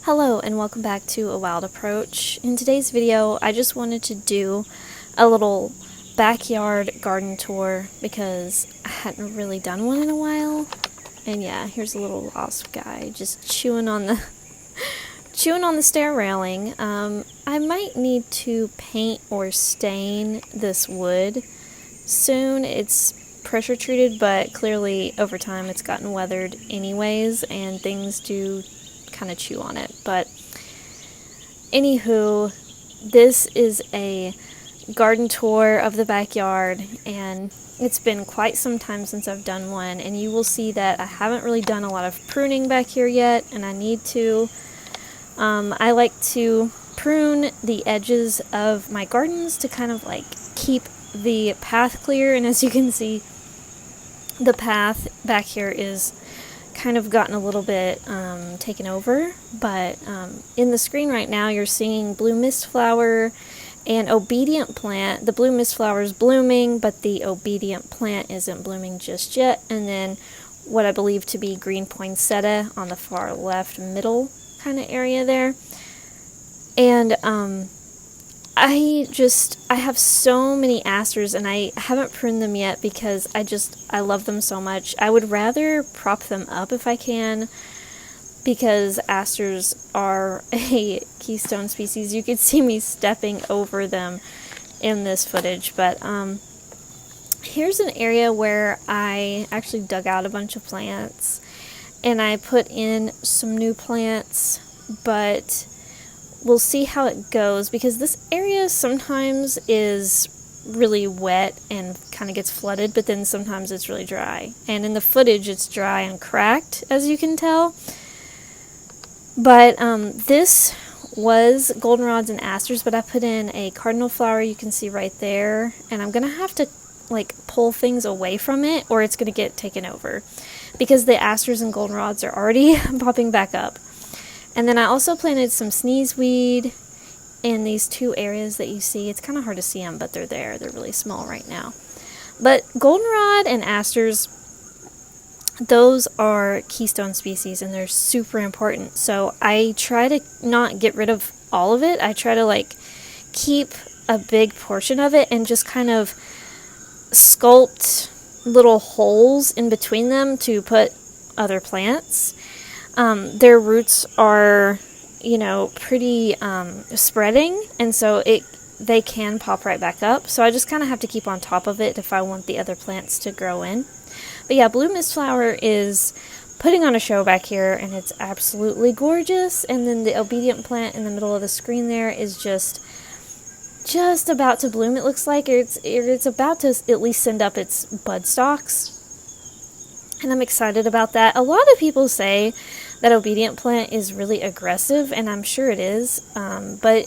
Hello and welcome back to A Wild Approach. In today's video, I just wanted to do a little backyard garden tour because I hadn't really done one in a while. And yeah, here's a little wasp guy just chewing on the stair railing. I might need to paint or stain this wood soon. It's pressure treated, but clearly over time it's gotten weathered anyways, and things do kind of chew on it. But anywho, this is a garden tour of the backyard, and it's been quite some time since I've done one, and you will see that I haven't really done a lot of pruning back here yet, and I need to. I like to prune the edges of my gardens to kind of like keep the path clear, and as you can see, the path back here is kind of gotten a little bit taken over, but in the screen right now you're seeing blue mistflower and obedient plant. The blue mistflower is blooming, but the obedient plant isn't blooming just yet, and then what I believe to be green poinsettia on the far left middle kind of area there. And I have so many asters, and I haven't pruned them yet because I love them so much. I would rather prop them up if I can, because asters are a keystone species. You could see me stepping over them in this footage, but here's an area where I actually dug out a bunch of plants, and I put in some new plants, but we'll see how it goes, because this area sometimes is really wet and kind of gets flooded, but then sometimes it's really dry. And in the footage it's dry and cracked, as you can tell. But this was goldenrods and asters, but I put in a cardinal flower, you can see right there, and I'm gonna have to like pull things away from it or it's gonna get taken over, because the asters and goldenrods are already popping back up. And then I also planted some sneezeweed in these two areas that you see. It's kind of hard to see them, but they're there. They're really small right now. But goldenrod and asters, those are keystone species, and they're super important. So I try to not get rid of all of it. I try to like keep a big portion of it and just kind of sculpt little holes in between them to put other plants. Their roots are, pretty spreading, and so they can pop right back up. So I just kind of have to keep on top of it if I want the other plants to grow in. But yeah, blue mistflower is putting on a show back here, and it's absolutely gorgeous. And then the obedient plant in the middle of the screen there is just about to bloom. It looks like it's about to at least send up its bud stalks. And I'm excited about that. A lot of people say that obedient plant is really aggressive, and I'm sure it is, but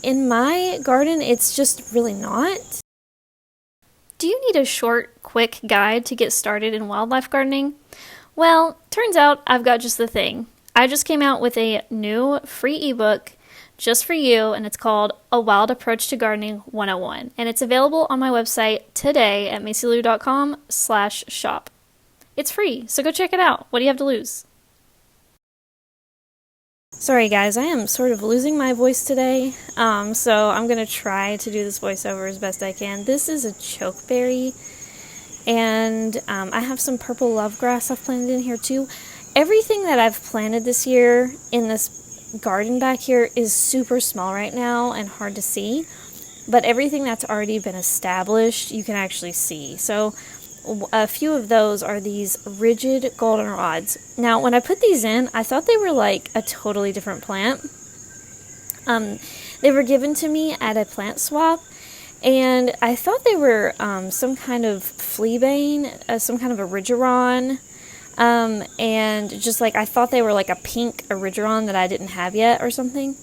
in my garden it's just really not. Do you need a short, quick guide to get started in wildlife gardening? Well, turns out I've got just the thing. I just came out with a new free ebook just for you, and it's called A Wild Approach to Gardening 101, and it's available on my website today at macylou.com/shop. It's free, so go check it out. What do you have to lose? Sorry guys, I am sort of losing my voice today, so I'm going to try to do this voiceover as best I can. This is a chokeberry, and I have some purple lovegrass I've planted in here too. Everything that I've planted this year in this garden back here is super small right now and hard to see, but everything that's already been established you can actually see. So a few of those are these rigid goldenrods. Now, when I put these in, I thought they were like a totally different plant. They were given to me at a plant swap, and I thought they were some kind of fleabane, some kind of erigeron, and just like I thought they were like a pink erigeron that I didn't have yet or something,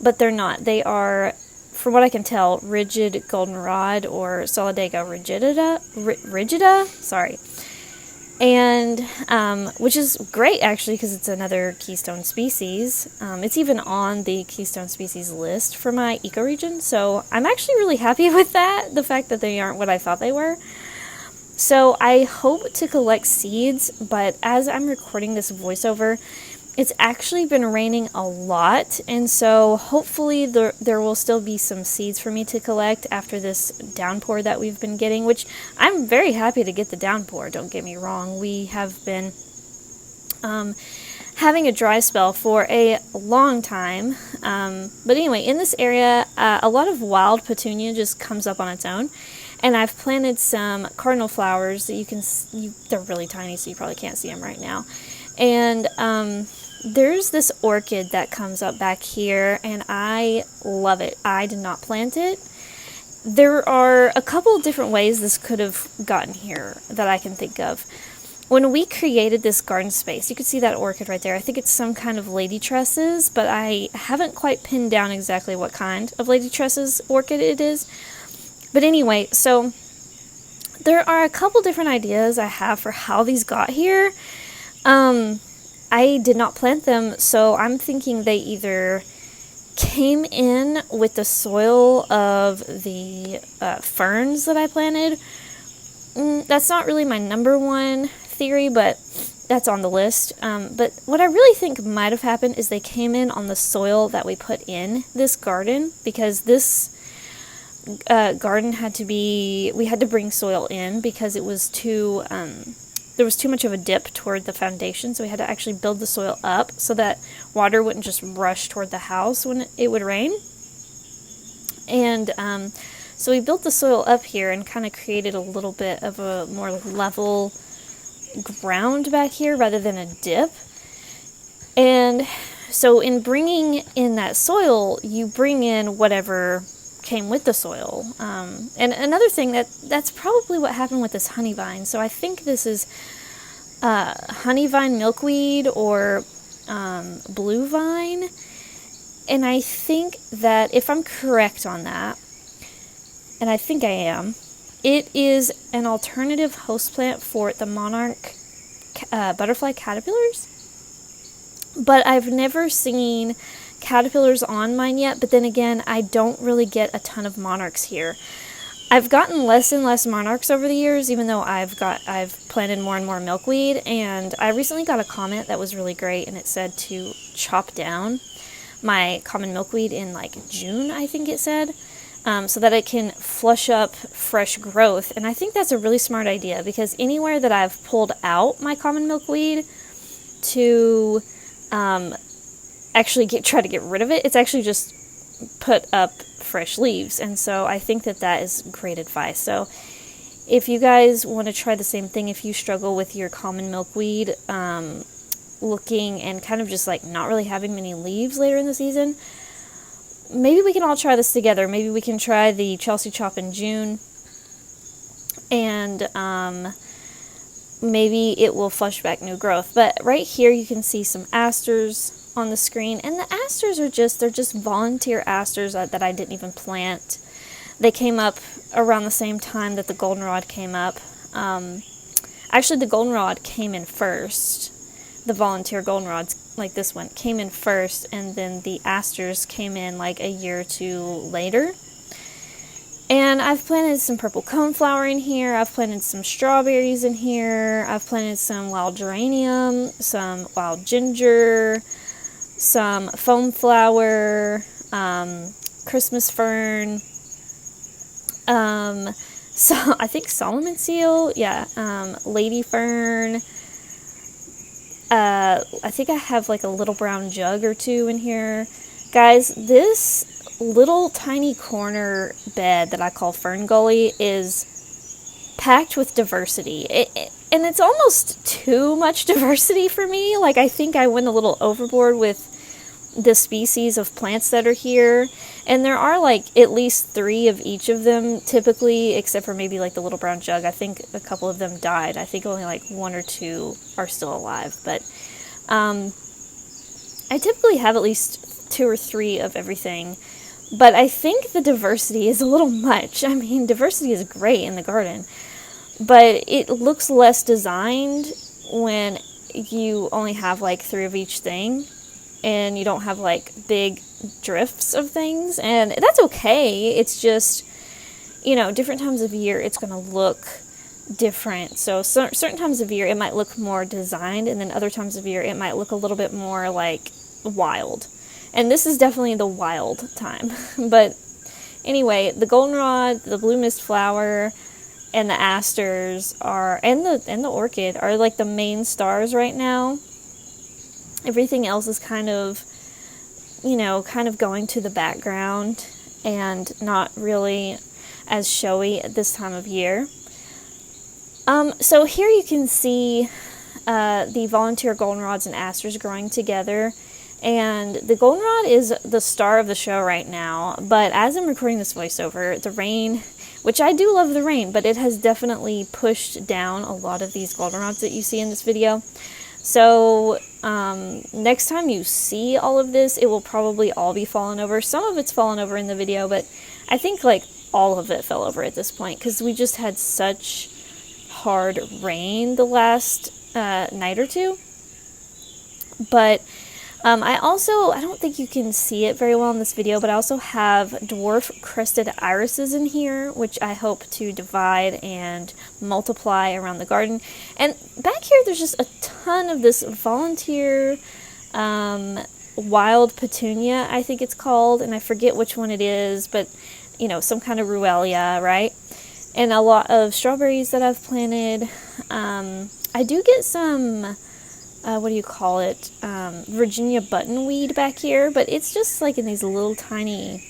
but they're not. They are, from what I can tell, rigid goldenrod or Solidago rigida, sorry. And which is great actually, because it's another keystone species. It's even on the keystone species list for my ecoregion, so I'm actually really happy with that, the fact that they aren't what I thought they were. So I hope to collect seeds, but as I'm recording this voiceover, It's actually been raining a lot, and so hopefully there will still be some seeds for me to collect after this downpour that we've been getting, which I'm very happy to get the downpour, don't get me wrong. We have been having a dry spell for a long time, but anyway, in this area, a lot of wild petunia just comes up on its own, and I've planted some cardinal flowers that they're really tiny, so you probably can't see them right now, and there's this orchid that comes up back here, and I love it. I did not plant it. There are a couple of different ways this could have gotten here that I can think of. When we created this garden space, you can see that orchid right there. I think it's some kind of lady tresses, but I haven't quite pinned down exactly what kind of lady tresses orchid it is. But anyway, so there are a couple different ideas I have for how these got here. I did not plant them, so I'm thinking they either came in with the soil of the ferns that I planted. That's not really my number one theory, but that's on the list. But what I really think might have happened is they came in on the soil that we put in this garden, because this garden we had to bring soil in because it was there was too much of a dip toward the foundation, so we had to actually build the soil up so that water wouldn't just rush toward the house when it would rain. And so we built the soil up here and kind of created a little bit of a more level ground back here rather than a dip. And so in bringing in that soil, you bring in whatever came with the soil. And another thing, that's probably what happened with this honey vine. So I think this is honey vine milkweed or blue vine. And I think that if I'm correct on that, and I think I am, it is an alternative host plant for the monarch butterfly caterpillars. But I've never seen caterpillars on mine yet, but then again, I don't really get a ton of monarchs here. I've gotten less and less monarchs over the years, even though I've planted more and more milkweed, and I recently got a comment that was really great, and it said to chop down my common milkweed in like June, I think it said, so that it can flush up fresh growth. And I think that's a really smart idea, because anywhere that I've pulled out my common milkweed to actually try to get rid of it, it's actually just put up fresh leaves. And so I think that is great advice. So if you guys want to try the same thing, if you struggle with your common milkweed looking and kind of just like not really having many leaves later in the season, maybe we can all try this together. Maybe we can try the Chelsea chop in June, and maybe it will flush back new growth. But right here you can see some asters on the screen, and the asters they're just volunteer asters that I didn't even plant. They came up around the same time that the goldenrod came up. Actually, the goldenrod came in first. The volunteer goldenrods, like this one, came in first, and then the asters came in like a year or two later. And I've planted some purple coneflower in here. I've planted some strawberries in here. I've planted some wild geranium, some wild ginger, some foam flower, Christmas fern, so I think Solomon seal, lady fern. I think I have like a little brown jug or two in here. Guys, this little tiny corner bed that I call Fern Gully is packed with diversity. And it's almost too much diversity for me. Like, I think I went a little overboard with the species of plants that are here. And there are like at least 3 of each of them typically, except for maybe like the little brown jug. I think a couple of them died. I think only like 1 or 2 are still alive. But I typically have at least 2 or 3 of everything. But I think the diversity is a little much. I mean, diversity is great in the garden, but it looks less designed when you only have like 3 of each thing and you don't have like big drifts of things. And that's okay. It's just, different times of year it's going to look different. So certain times of year it might look more designed, and then other times of year it might look a little bit more like wild. And this is definitely the wild time. But anyway, the goldenrod, the blue mistflower, and the asters and the orchid are like the main stars right now. Everything else is kind of going to the background and not really as showy at this time of year. So here you can see the volunteer goldenrods and asters growing together. And the goldenrod is the star of the show right now. But as I'm recording this voiceover, the rain, which I do love the rain, but it has definitely pushed down a lot of these goldenrods that you see in this video. So next time you see all of this, it will probably all be fallen over. Some of it's fallen over in the video, but I think like all of it fell over at this point because we just had such hard rain the last night or two. But I don't think you can see it very well in this video, but I also have dwarf crested irises in here, which I hope to divide and multiply around the garden. And back here, there's just a ton of this volunteer wild petunia, I think it's called, and I forget which one it is, but, some kind of ruellia, right? And a lot of strawberries that I've planted. I do get some... Virginia buttonweed back here, but it's just like in these little tiny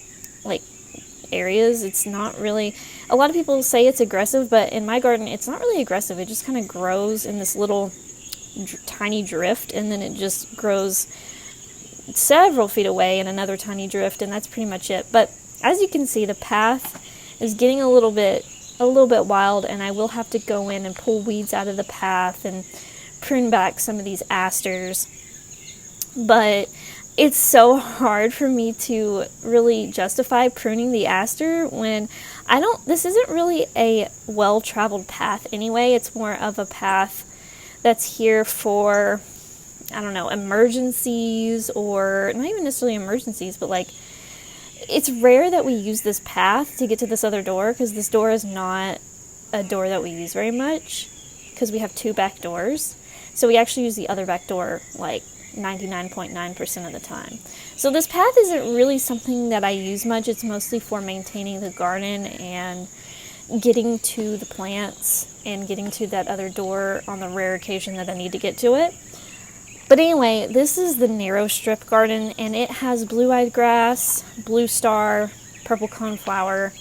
areas. It's not really, a lot of people say it's aggressive, but in my garden it's not really aggressive. It just kind of grows in this little tiny drift, and then it just grows several feet away in another tiny drift, and that's pretty much it. But as you can see, the path is getting a little bit wild, and I will have to go in and pull weeds out of the path and prune back some of these asters. But it's so hard for me to really justify pruning the aster when this isn't really a well-traveled path anyway. It's more of a path that's here for, emergencies, or not even necessarily emergencies, but it's rare that we use this path to get to this other door, because this door is not a door that we use very much, because we have 2 back doors. So we actually use the other back door 99.9% of the time. So this path isn't really something that I use much. It's mostly for maintaining the garden and getting to the plants and getting to that other door on the rare occasion that I need to get to it. But anyway, this is the narrow strip garden, and it has blue-eyed grass, blue star, purple coneflower,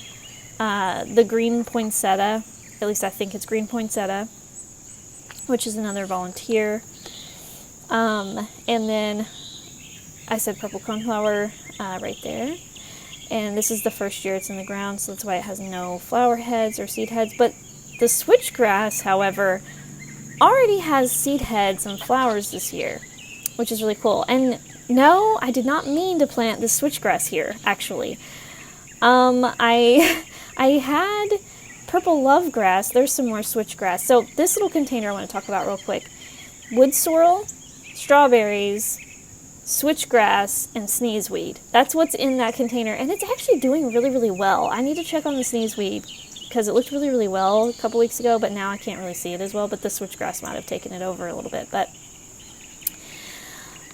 the green poinsettia, at least I think it's green poinsettia, which is another volunteer. And then I said purple coneflower right there. And this is the first year it's in the ground, so that's why it has no flower heads or seed heads. But the switchgrass, however, already has seed heads and flowers this year, which is really cool. And no, I did not mean to plant the switchgrass here, actually. I had purple love grass. There's some more switchgrass. So this little container I want to talk about real quick. Wood sorrel, strawberries, switchgrass, and sneezeweed. That's what's in that container, and it's actually doing really, really well. I need to check on the sneezeweed because it looked really, really well a couple weeks ago, but now I can't really see it as well, but the switchgrass might have taken it over a little bit. But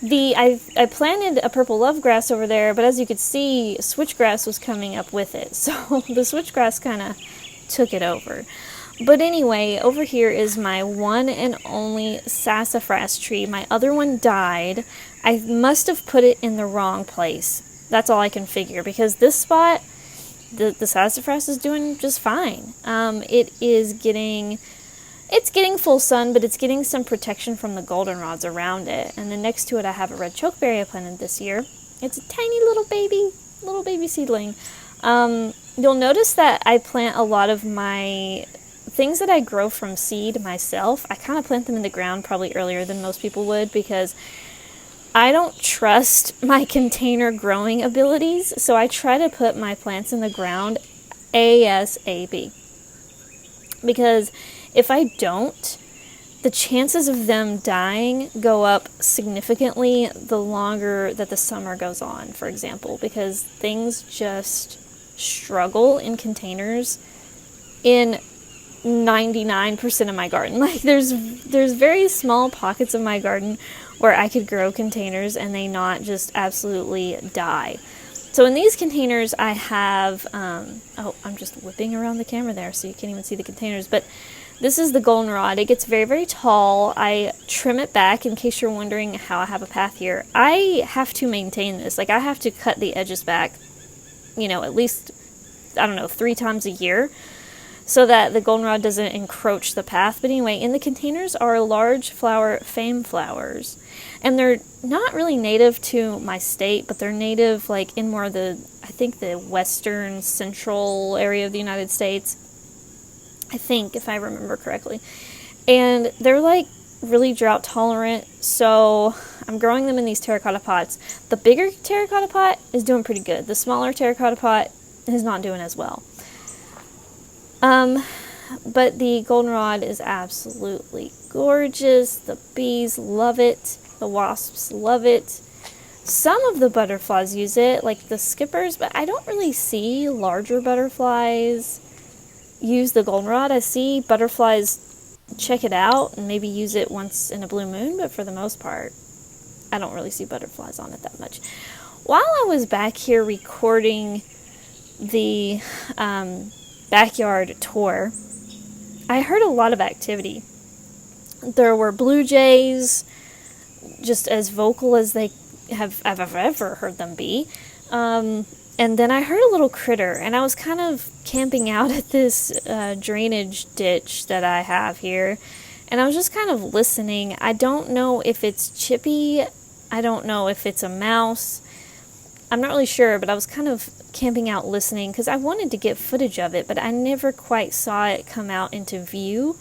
I planted a purple love grass over there, but as you could see, switchgrass was coming up with it. So the switchgrass kind of took it over. But anyway, over here is my one and only sassafras tree. My other one died. I must have put it in the wrong place. That's all I can figure, because this spot, the sassafras is doing just fine. It's getting full sun, but it's getting some protection from the goldenrods around it. And then next to it I have a red chokeberry I planted this year. It's a tiny little baby seedling. You'll notice that I plant a lot of my things that I grow from seed myself. I kind of plant them in the ground probably earlier than most people would, because I don't trust my container growing abilities, so I try to put my plants in the ground ASAP. Because if I don't, the chances of them dying go up significantly the longer that the summer goes on, for example, because things just struggle in containers in 99% of my garden. Like there's very small pockets of my garden where I could grow containers and they not just absolutely die. So in these containers I have, oh, I'm just whipping around the camera there so you can't even see the containers, but this is the goldenrod. It gets very, very tall. I trim it back in case you're wondering how I have a path here. I have to maintain this. Like I have to cut the edges back, you know, at least, I don't know, 3 times a year, so that the goldenrod doesn't encroach the path. But anyway, in the containers are large flower fame flowers. And they're not really native to my state, but they're native like in more of the, I think the western central area of the United States. I think, if I remember correctly. And they're like really drought tolerant, so I'm growing them in these terracotta pots. The bigger terracotta pot is doing pretty good. The smaller terracotta pot is not doing as well. But the goldenrod is absolutely gorgeous. The bees love it. The wasps love it. Some of the butterflies use it, like the skippers, but I don't really see larger butterflies use the goldenrod. I see butterflies check it out and maybe use it once in a blue moon, but for the most part, I don't really see butterflies on it that much. While I was back here recording the backyard tour, I heard a lot of activity. There were blue jays, just as vocal as I've ever heard them be. And then I heard a little critter, and I was kind of camping out at this drainage ditch that I have here, and I was just kind of listening. I don't know if it's Chippy. I don't know if it's a mouse. I'm not really sure, but I was kind of camping out listening because I wanted to get footage of it, but I never quite saw it come out into view.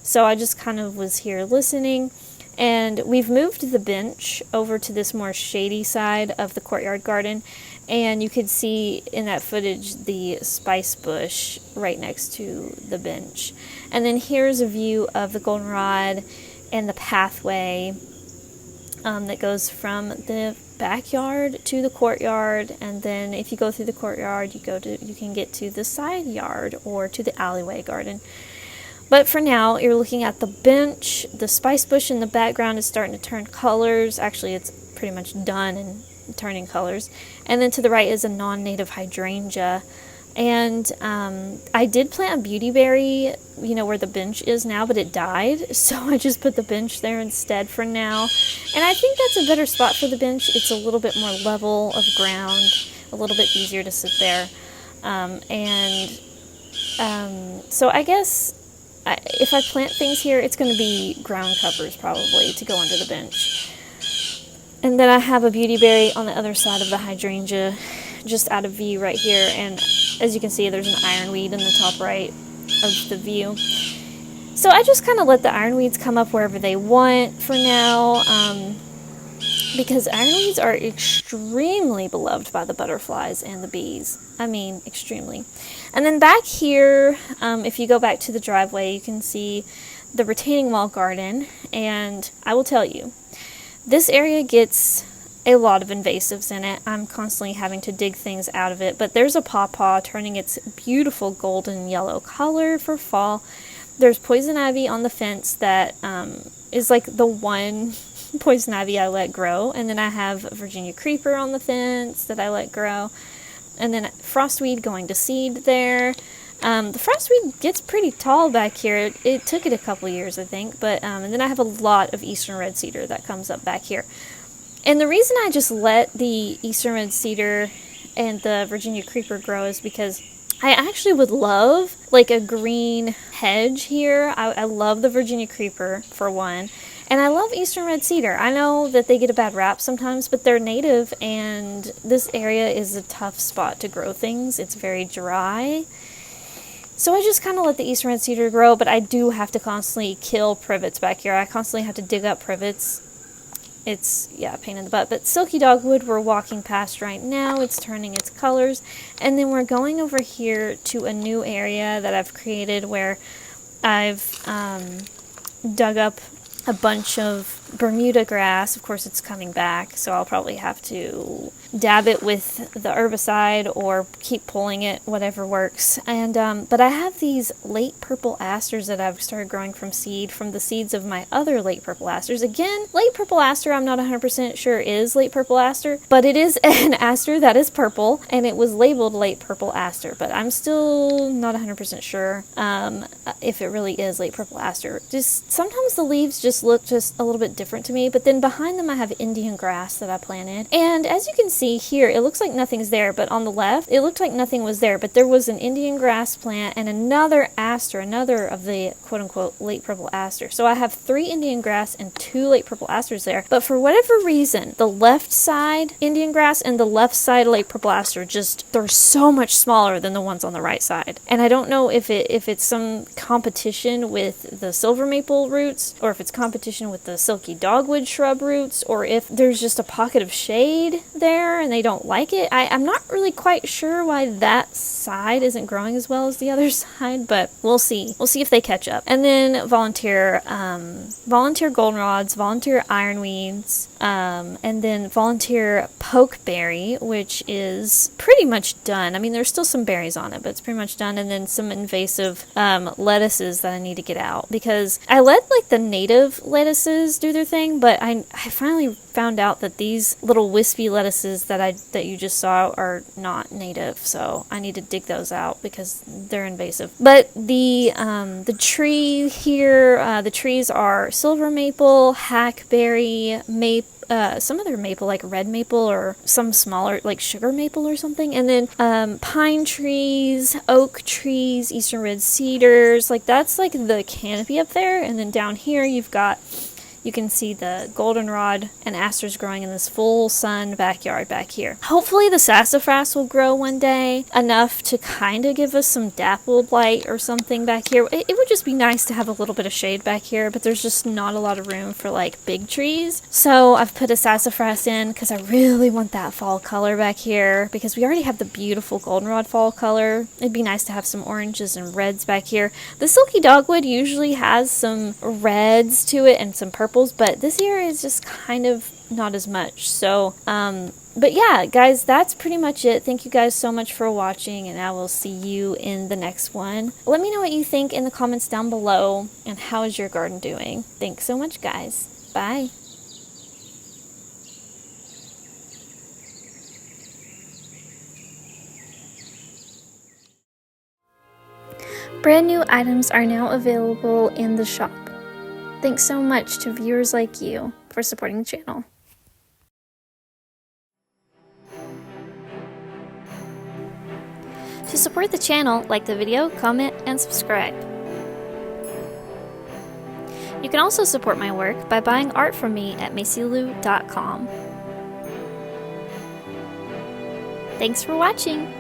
So I just kind of was here listening. And we've moved the bench over to this more shady side of the courtyard garden. And you could see in that footage the spice bush right next to the bench. And then here's a view of the goldenrod and the pathway that goes from the backyard to the courtyard. And then if you go through the courtyard, you can get to the side yard or to the alleyway garden. But for now, you're looking at the bench. The spice bush in the background is starting to turn colors. Actually, it's pretty much done and turning colors. And then to the right is a non-native hydrangea. And I did plant a beautyberry, you know, where the bench is now, but it died. So I just put the bench there instead for now. And I think that's a better spot for the bench. It's a little bit more level of ground, a little bit easier to sit there. So I guess if I plant things here, it's going to be ground covers probably to go under the bench. And then I have a beautyberry on the other side of the hydrangea, just out of view right here. And as you can see, there's an ironweed in the top right of the view. So I just kind of let the ironweeds come up wherever they want for now, because ironweeds are extremely beloved by the butterflies and the bees. I mean, extremely. And then back here, if you go back to the driveway, you can see the retaining wall garden. And I will tell you, this area gets a lot of invasives in it. I'm constantly having to dig things out of it. But there's a pawpaw turning its beautiful golden yellow color for fall. There's poison ivy on the fence that is like the one poison ivy I let grow. And then I have Virginia creeper on the fence that I let grow. And then frostweed going to seed there. The frostweed gets pretty tall back here. It took it a couple years, I think. But and then I have a lot of eastern red cedar that comes up back here. And the reason I just let the eastern red cedar and the Virginia creeper grow is because I actually would love like a green hedge here. I love the Virginia creeper for one. And I love eastern red cedar. I know that they get a bad rap sometimes, but they're native, and this area is a tough spot to grow things. It's very dry. So I just kind of let the eastern red cedar grow, but I do have to constantly kill privets back here. I constantly have to dig up privets. It's, yeah, a pain in the butt. But silky dogwood we're walking past right now. It's turning its colors. And then we're going over here to a new area that I've created where I've dug up a bunch of Bermuda grass. Of course, it's coming back, so I'll probably have to dab it with the herbicide or keep pulling it, whatever works. And but I have these late purple asters that I've started growing from the seeds of my other late purple asters. Again, late purple aster, I'm not 100% sure is late purple aster, but it is an aster that is purple, and it was labeled late purple aster, but I'm still not 100% sure if it really is late purple aster. Just sometimes the leaves just look just a little bit different to me, but then behind them I have Indian grass that I planted, and as you can see here, it looks like nothing's there, but on the left it looked like nothing was there, but there was an Indian grass plant and another aster, another of the quote-unquote late purple aster. So I have 3 Indian grass and 2 late purple asters there, but for whatever reason the left side Indian grass and the left side late purple aster just, they're so much smaller than the ones on the right side, and I don't know if it's some competition with the silver maple roots, or if it's competition with the silky dogwood shrub roots, or if there's just a pocket of shade there and they don't like it. I'm not really quite sure why that side isn't growing as well as the other side, but we'll see if they catch up. And then volunteer goldenrods, volunteer ironweeds, and then volunteer pokeberry, which is pretty much done. I mean, there's still some berries on it, but it's pretty much done. And then some invasive lettuces that I need to get out, because I let like the native lettuces do their thing, but I finally found out that these little wispy lettuces that you just saw are not native, so I need to dig those out because they're invasive. But the tree here, the trees are silver maple, hackberry, maple, some other maple like red maple, or some smaller like sugar maple or something, and then pine trees, oak trees, eastern red cedars. Like that's like the canopy up there, and then down here you can see the goldenrod and asters growing in this full sun backyard back here. Hopefully the sassafras will grow one day enough to kind of give us some dappled light or something back here. It would just be nice to have a little bit of shade back here, but there's just not a lot of room for like big trees. So I've put a sassafras in because I really want that fall color back here, because we already have the beautiful goldenrod fall color. It'd be nice to have some oranges and reds back here. The silky dogwood usually has some reds to it and some purples, but this year is just kind of not as much. So but yeah, guys, that's pretty much it. Thank you guys so much for watching, and I will see you in the next one. Let me know what you think in the comments down below, and how is your garden doing. Thanks so much, guys. Bye. Brand new items are now available in the shop. Thanks so much to viewers like you for supporting the channel. To support the channel, like the video, comment, and subscribe. You can also support my work by buying art from me at macylu.com. Thanks for watching!